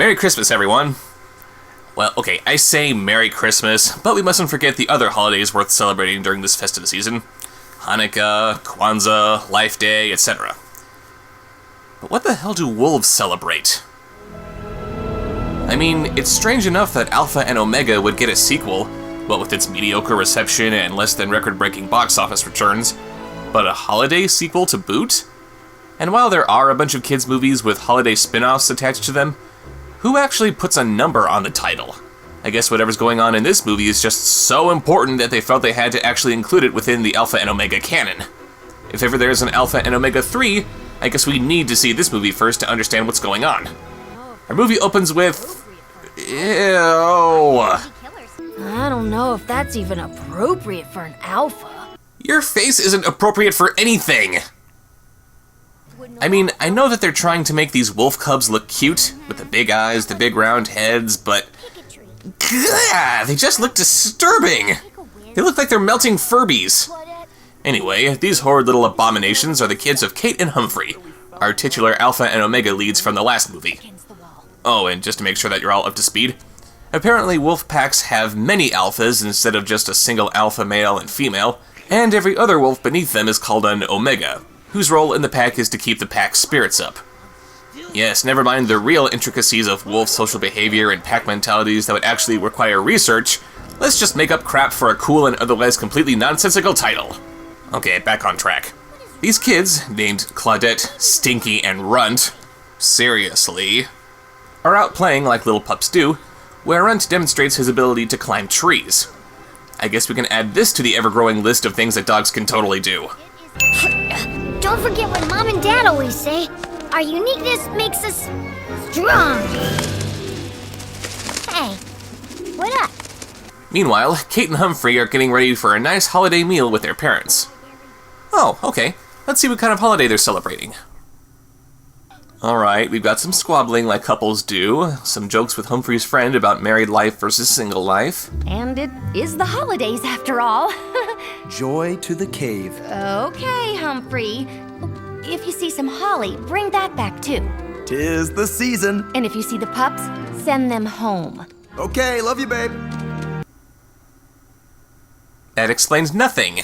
Merry Christmas, everyone. Well, okay, I say Merry Christmas, but we mustn't forget the other holidays worth celebrating during this festive season. Hanukkah, Kwanzaa, Life Day, etc. But what the hell do wolves celebrate? I mean, it's strange enough that Alpha and Omega would get a sequel, what with its mediocre reception and less than record-breaking box office returns, but a holiday sequel to boot? And while there are a bunch of kids' movies with holiday spin-offs attached to them, who actually puts a number on the title? I guess whatever's going on in this movie is just so important that they felt they had to actually include it within the Alpha and Omega canon. If ever there's an Alpha and Omega 3, I guess we need to see this movie first to understand what's going on. Our movie opens with... Ew. I don't know if that's even appropriate for an alpha. Your face isn't appropriate for anything! I mean, I know that they're trying to make these wolf cubs look cute, with the big eyes, the big round heads, but... Gah, they just look disturbing! They look like they're melting Furbies. Anyway, these horrid little abominations are the kids of Kate and Humphrey, our titular Alpha and Omega leads from the last movie. Oh, and just to make sure that you're all up to speed, apparently wolf packs have many alphas instead of just a single alpha male and female, and every other wolf beneath them is called an omega, whose role in the pack is to keep the pack's spirits up. Yes, never mind the real intricacies of wolf social behavior and pack mentalities that would actually require research, let's just make up crap for a cool and otherwise completely nonsensical title. Okay, back on track. These kids, named Claudette, Stinky, and Runt, seriously, are out playing like little pups do, where Runt demonstrates his ability to climb trees. I guess we can add this to the ever-growing list of things that dogs can totally do. Don't forget what Mom and Dad always say. Our uniqueness makes us strong. Hey, what up? Meanwhile, Kate and Humphrey are getting ready for a nice holiday meal with their parents. Oh, okay. Let's see what kind of holiday they're celebrating. Alright, we've got some squabbling like couples do, some jokes with Humphrey's friend about married life versus single life. And it is the holidays after all. Joy to the cave. Okay, Humphrey. If you see some holly, bring that back too. 'Tis the season. And if you see the pups, send them home. Okay, love you, babe. That explains nothing.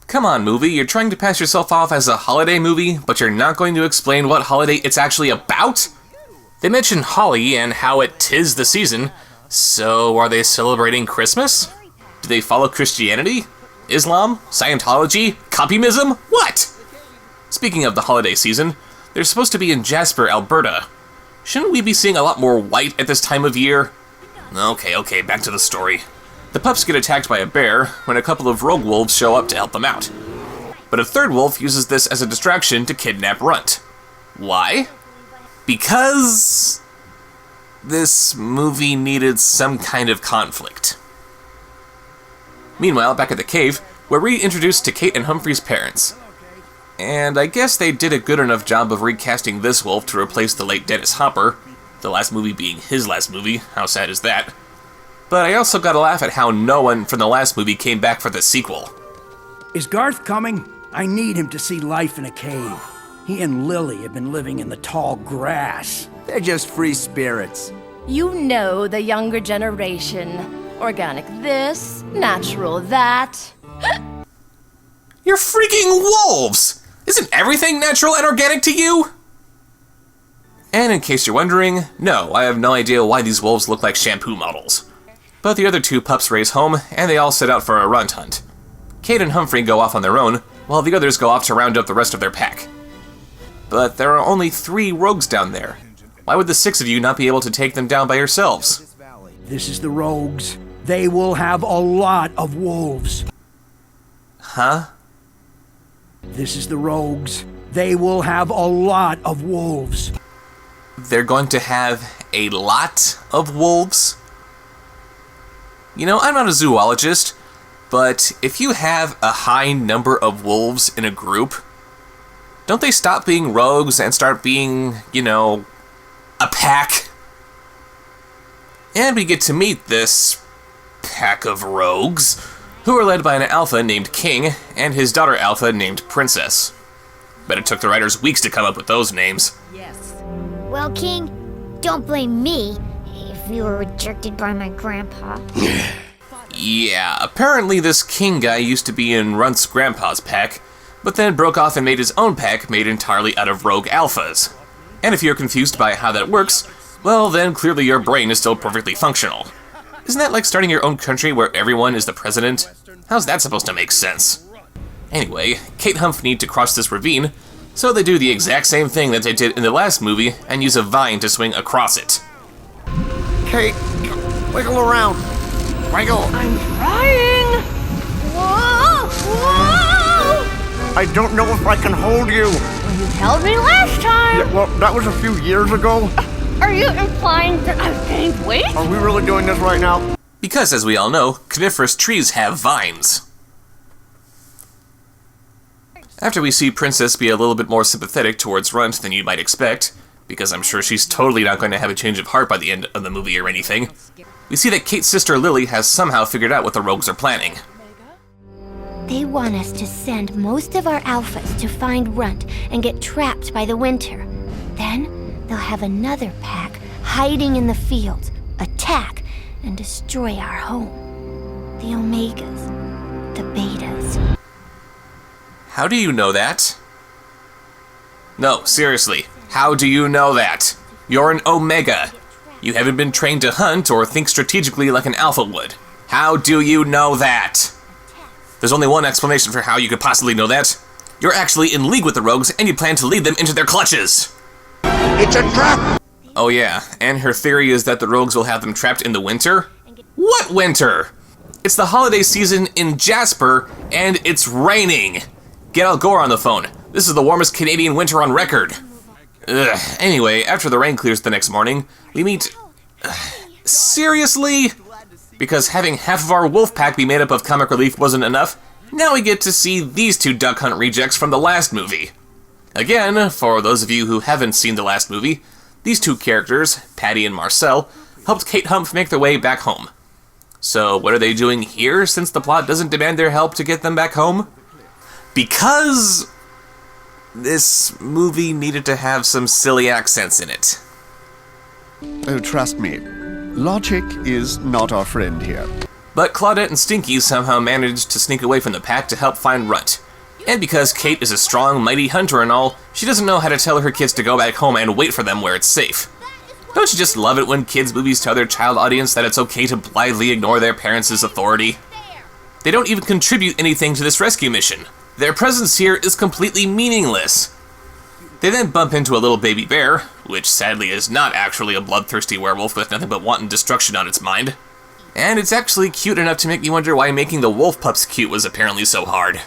Come on, movie, you're trying to pass yourself off as a holiday movie, but you're not going to explain what holiday it's actually about? They mention holly and how it 'tis the season, so are they celebrating Christmas? Do they follow Christianity? Islam? Scientology? Communism? What? Speaking of the holiday season, they're supposed to be in Jasper, Alberta. Shouldn't we be seeing a lot more white at this time of year? Okay, back to the story. The pups get attacked by a bear when a couple of rogue wolves show up to help them out. But a third wolf uses this as a distraction to kidnap Runt. Why? Because this movie needed some kind of conflict. Meanwhile, back at the cave, we're reintroduced to Kate and Humphrey's parents. And I guess they did a good enough job of recasting this wolf to replace the late Dennis Hopper, the last movie being his last movie. How sad is that? But I also gotta laugh at how no one from the last movie came back for the sequel. Is Garth coming? I need him to see life in a cave. He and Lily have been living in the tall grass. They're just free spirits. You know the younger generation. Organic this, natural that. You're freaking wolves! Isn't everything natural and organic to you? And in case you're wondering, no, I have no idea why these wolves look like shampoo models. But the other two pups race home, and they all set out for a runt hunt. Kate and Humphrey go off on their own, while the others go off to round up the rest of their pack. But there are only 3 rogues down there. Why would the 6 of you not be able to take them down by yourselves? This is the rogues. They will have a lot of wolves. Huh? This is the rogues. They will have a lot of wolves. They're going to have a lot of wolves? You know, I'm not a zoologist, but if you have a high number of wolves in a group, don't they stop being rogues and start being, you know, a pack? And we get to meet this pack of rogues, who are led by an alpha named King and his daughter alpha named Princess. Bet it took the writers weeks to come up with those names. Well, King, don't blame me if you were rejected by my grandpa. Yeah, apparently this king guy used to be in Runt's grandpa's pack, but then broke off and made his own pack made entirely out of rogue alphas. And if you're confused by how that works, well then clearly your brain is still perfectly functional. Isn't that like starting your own country where everyone is the president? How's that supposed to make sense? Anyway, Kate and Humph need to cross this ravine, so they do the exact same thing that they did in the last movie and use a vine to swing across it. Kate, wiggle around. Wiggle. I'm trying! Whoa! Whoa! I don't know if I can hold you. You held me last time! Yeah, well, that was a few years ago. Are you implying that I've gained weight? Are we really doing this right now? Because, as we all know, coniferous trees have vines. After we see Princess be a little bit more sympathetic towards Runt than you might expect, because I'm sure she's totally not going to have a change of heart by the end of the movie or anything, we see that Kate's sister Lily has somehow figured out what the rogues are planning. They want us to send most of our alphas to find Runt and get trapped by the winter. Then they'll have another pack hiding in the fields, attack, and destroy our home. The Omegas, the Betas. How do you know that? No, seriously, how do you know that? You're an Omega. You haven't been trained to hunt or think strategically like an Alpha would. How do you know that? There's only one explanation for how you could possibly know that. You're actually in league with the rogues and you plan to lead them into their clutches. It's a trap! Oh yeah, and her theory is that the rogues will have them trapped in the winter? What winter? It's the holiday season in Jasper, and it's raining. Get Al Gore on the phone. This is the warmest Canadian winter on record. Ugh. Anyway, after the rain clears the next morning, we meet... Seriously? Because having half of our wolf pack be made up of comic relief wasn't enough, now we get to see these two duck hunt rejects from the last movie. Again, for those of you who haven't seen the last movie, these two characters, Patty and Marcel, helped Kate Humph make their way back home. So what are they doing here since the plot doesn't demand their help to get them back home? Because this movie needed to have some silly accents in it. Oh, trust me, logic is not our friend here. But Claudette and Stinky somehow managed to sneak away from the pack to help find Runt. And because Kate is a strong, mighty hunter and all, she doesn't know how to tell her kids to go back home and wait for them where it's safe. Don't you just love it when kids' movies tell their child audience that it's okay to blithely ignore their parents' authority? They don't even contribute anything to this rescue mission. Their presence here is completely meaningless. They then bump into a little baby bear, which sadly is not actually a bloodthirsty werewolf with nothing but wanton destruction on its mind. And it's actually cute enough to make me wonder why making the wolf pups cute was apparently so hard.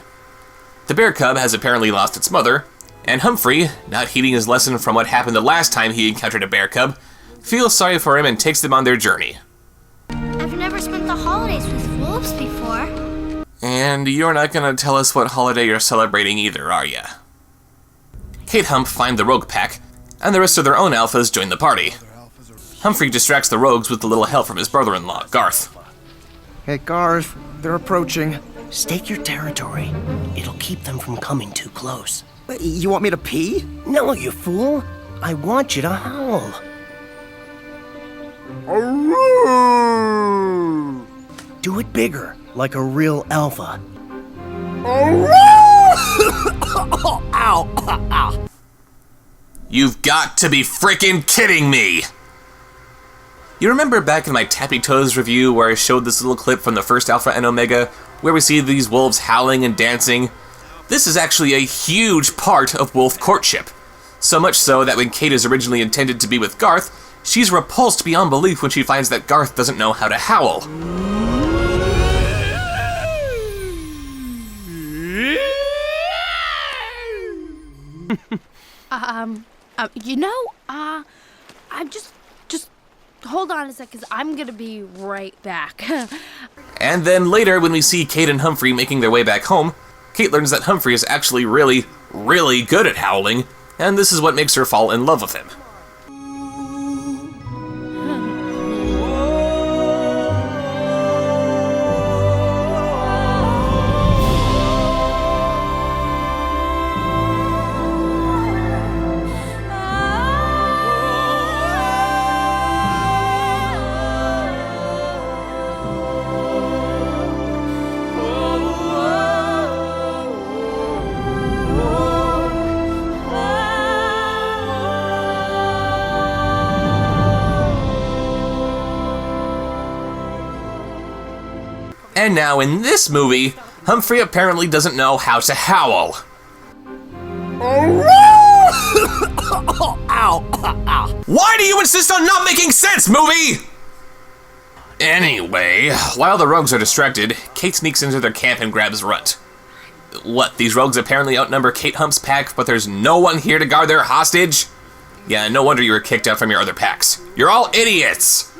The bear cub has apparently lost its mother, and Humphrey, not heeding his lesson from what happened the last time he encountered a bear cub, feels sorry for him and takes them on their journey. I've never spent the holidays with wolves before. And you're not gonna tell us what holiday you're celebrating either, are ya? Kate Humph find the rogue pack, and the rest of their own alphas join the party. Humphrey distracts the rogues with a little help from his brother-in-law, Garth. Hey, Garth, they're approaching. Stake your territory. It'll keep them from coming too close. You want me to pee? No, you fool. I want you to howl. Do it bigger, like a real alpha. Ow! You've got to be frickin' kidding me! You remember back in my Tappy Toes review where I showed this little clip from the first Alpha and Omega, where we see these wolves howling and dancing? This is actually a huge part of wolf courtship. So much so that when Kate is originally intended to be with Garth, she's repulsed beyond belief when she finds that Garth doesn't know how to howl. I'm just hold on a sec, because I'm gonna be right back. And then later, when we see Kate and Humphrey making their way back home, Kate learns that Humphrey is actually really, really good at howling, and this is what makes her fall in love with him. And now in this movie, Humphrey apparently doesn't know how to howl. Why do you insist on not making sense, movie? Anyway, while the rogues are distracted, Kate sneaks into their camp and grabs Runt. What, these rogues apparently outnumber Kate Hump's pack, but there's no one here to guard their hostage? Yeah, no wonder you were kicked out from your other packs. You're all idiots!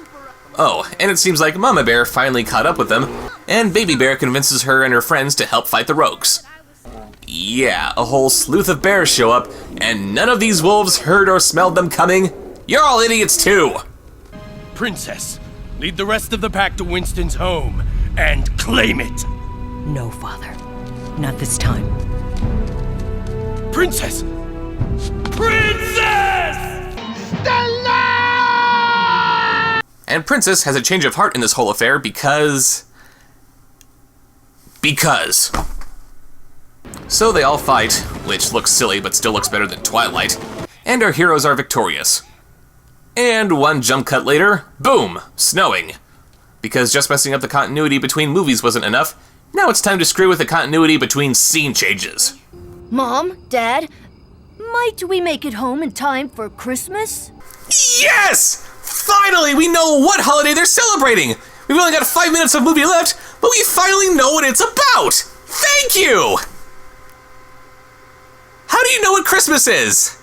Oh, and it seems like Mama Bear finally caught up with them, and Baby Bear convinces her and her friends to help fight the rogues. Yeah, a whole sleuth of bears show up, and none of these wolves heard or smelled them coming. You're all idiots too! Princess, lead the rest of the pack to Winston's home and claim it! No, Father. Not this time. Princess! Princess! And Princess has a change of heart in this whole affair because... So they all fight, which looks silly but still looks better than Twilight, and our heroes are victorious. And one jump cut later, boom, snowing. Because just messing up the continuity between movies wasn't enough, now it's time to screw with the continuity between scene changes. Mom, Dad, might we make it home in time for Christmas? Yes! Finally, we know what holiday they're celebrating! We've only got 5 minutes of movie left, but we finally know what it's about! Thank you! How do you know what Christmas is?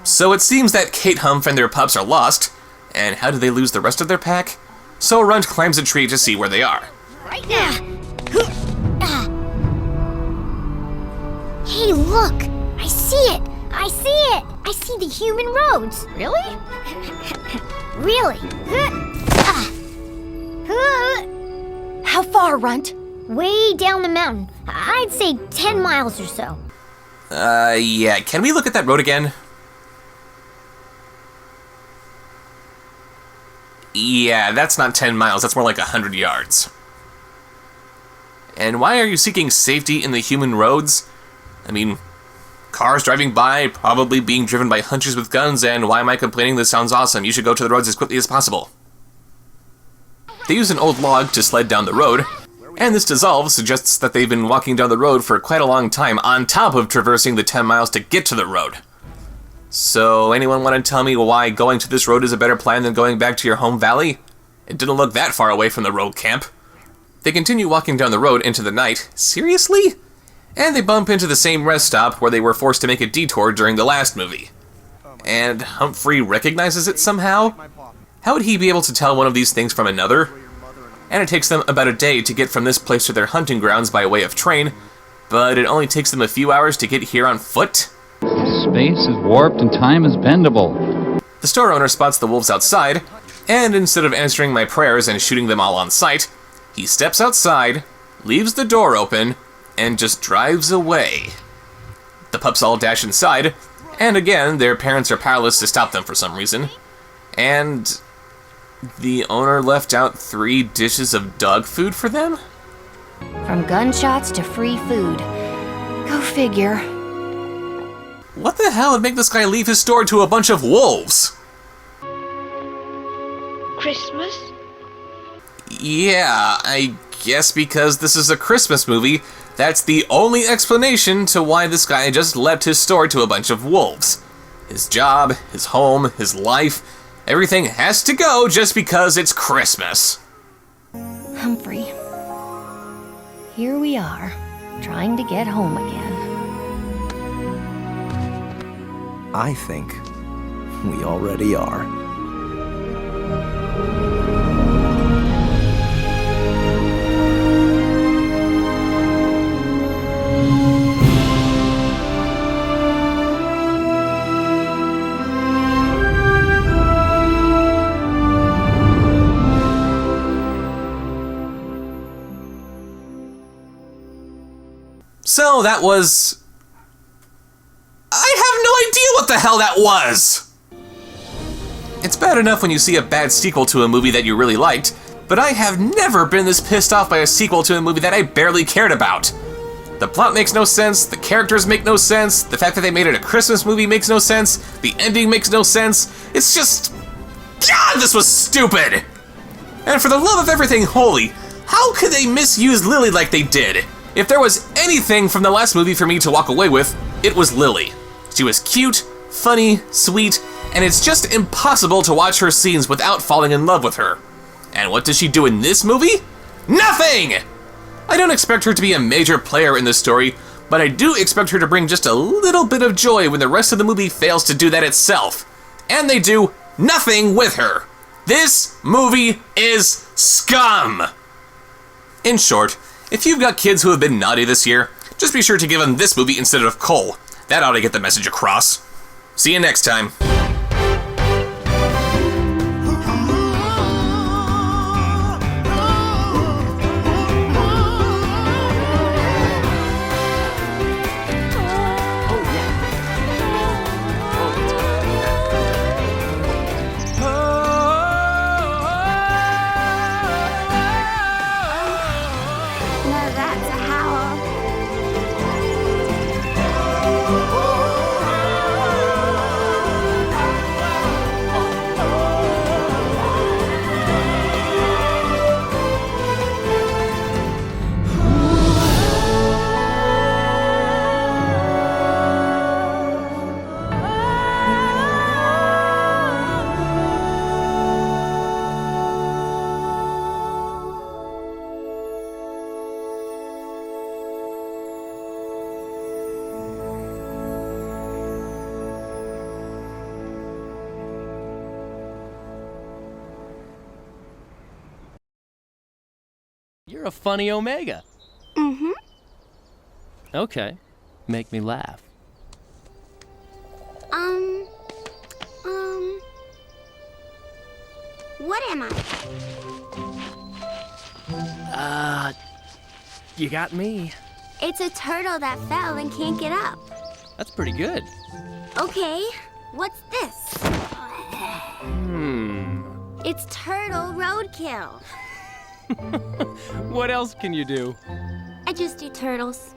So it seems that Kate Hump and their pups are lost, and how do they lose the rest of their pack? So Runt climbs a tree to see where they are. Right now. Hey, look! I see it! I see it! I see the human roads! Really? Really? How far, Runt? Way down the mountain. I'd say 10 miles or so. Yeah, can we look at that road again? Yeah, that's not 10 miles, that's more like 100 yards. And why are you seeking safety in the human roads? I mean, cars driving by, probably being driven by hunters with guns, and why am I complaining? This sounds awesome. You should go to the roads as quickly as possible. They use an old log to sled down the road, and this dissolve suggests that they've been walking down the road for quite a long time, on top of traversing the 10 miles to get to the road. So, anyone want to tell me why going to this road is a better plan than going back to your home valley? It didn't look that far away from the road camp. They continue walking down the road into the night. Seriously? And they bump into the same rest stop where they were forced to make a detour during the last movie. And Humphrey recognizes it somehow? How would he be able to tell one of these things from another? And it takes them about a day to get from this place to their hunting grounds by way of train, but it only takes them a few hours to get here on foot? Space is warped and time is bendable. The store owner spots the wolves outside, and instead of answering my prayers and shooting them all on sight, he steps outside, leaves the door open, and just drives away. The pups all dash inside, and again, their parents are powerless to stop them for some reason. And the owner left out 3 dishes of dog food for them? From gunshots to free food. Go figure. What the hell would make this guy leave his store to a bunch of wolves? Christmas? Yeah, I guess because this is a Christmas movie, that's the only explanation to why this guy just left his store to a bunch of wolves. His job, his home, his life, everything has to go just because it's Christmas. Humphrey. Here we are, trying to get home again. I think we already are. So that was... I have no idea what the hell that was! It's bad enough when you see a bad sequel to a movie that you really liked, but I have never been this pissed off by a sequel to a movie that I barely cared about. The plot makes no sense, the characters make no sense, the fact that they made it a Christmas movie makes no sense, the ending makes no sense. It's just... God, this was stupid! And for the love of everything holy, how could they misuse Lily like they did? If there was anything from the last movie for me to walk away with, it was Lily. She was cute, funny, sweet, and it's just impossible to watch her scenes without falling in love with her. And what does she do in this movie? Nothing! I don't expect her to be a major player in the story, but I do expect her to bring just a little bit of joy when the rest of the movie fails to do that itself. And they do nothing with her. This movie is scum! In short, if you've got kids who have been naughty this year, just be sure to give them this movie instead of Cole. That ought to get the message across. See you next time. Now that's a howl. You're a funny Omega. Mm-hmm. Okay. Make me laugh. What am I? You got me. It's a turtle that fell and can't get up. That's pretty good. Okay, what's this? It's turtle roadkill. What else can you do? I just do turtles.